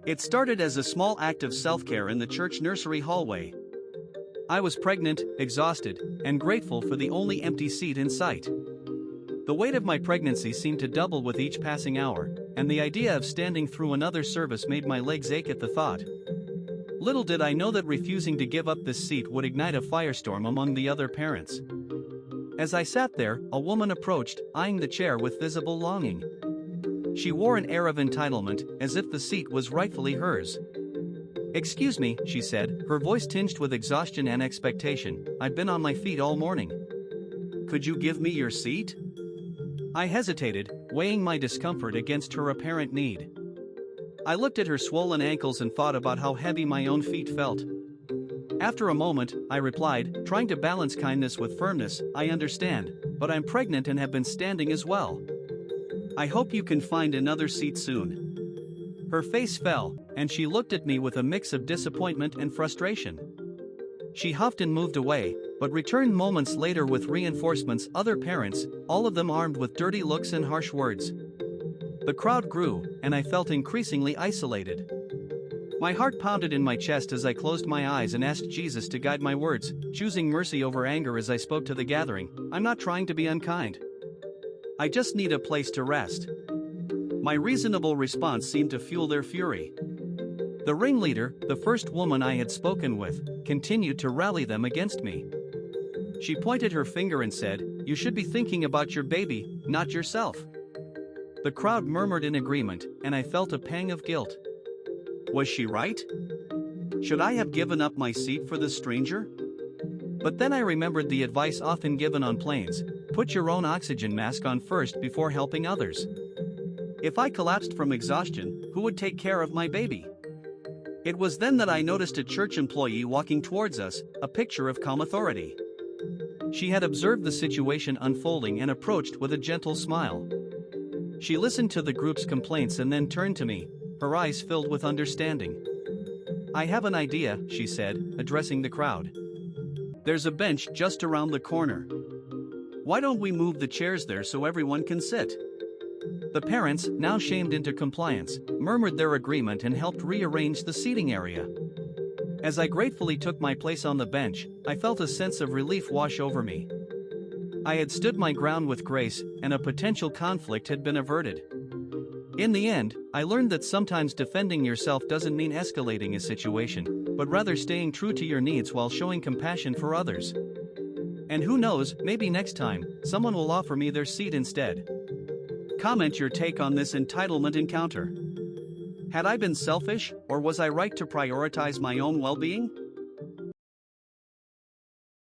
It started as a small act of self-care in the church nursery hallway. I was pregnant, exhausted, and grateful for the only empty seat in sight. The weight of my pregnancy seemed to double with each passing hour, and the idea of standing through another service made my legs ache at the thought. Little did I know that refusing to give up this seat would ignite a firestorm among the other parents. As I sat there, a woman approached, eyeing the chair with visible longing. She wore an air of entitlement, as if the seat was rightfully hers. "Excuse me," she said, her voice tinged with exhaustion and expectation, "I've been on my feet all morning. Could you give me your seat?" I hesitated, weighing my discomfort against her apparent need. I looked at her swollen ankles and thought about how heavy my own feet felt. After a moment, I replied, trying to balance kindness with firmness, "I understand, but I'm pregnant and have been standing as well. I hope you can find another seat soon." Her face fell, and she looked at me with a mix of disappointment and frustration. She huffed and moved away, but returned moments later with reinforcements, other parents, all of them armed with dirty looks and harsh words. The crowd grew, and I felt increasingly isolated. My heart pounded in my chest as I closed my eyes and asked Jesus to guide my words, choosing mercy over anger as I spoke to the gathering. "I'm not trying to be unkind. I just need a place to rest." My reasonable response seemed to fuel their fury. The ringleader, the first woman I had spoken with, continued to rally them against me. She pointed her finger and said, "You should be thinking about your baby, not yourself." The crowd murmured in agreement, and I felt a pang of guilt. Was she right? Should I have given up my seat for this stranger? But then I remembered the advice often given on planes: put your own oxygen mask on first before helping others. If I collapsed from exhaustion, who would take care of my baby? It was then that I noticed a church employee walking towards us, a picture of calm authority. She had observed the situation unfolding and approached with a gentle smile. She listened to the group's complaints and then turned to me, her eyes filled with understanding. "I have an idea," she said, addressing the crowd. "There's a bench just around the corner. Why don't we move the chairs there so everyone can sit?" The parents, now shamed into compliance, murmured their agreement and helped rearrange the seating area. As I gratefully took my place on the bench, I felt a sense of relief wash over me. I had stood my ground with grace, and a potential conflict had been averted. In the end, I learned that sometimes defending yourself doesn't mean escalating a situation, but rather staying true to your needs while showing compassion for others. And who knows, maybe next time, someone will offer me their seat instead. Comment your take on this entitlement encounter. Had I been selfish, or was I right to prioritize my own well-being?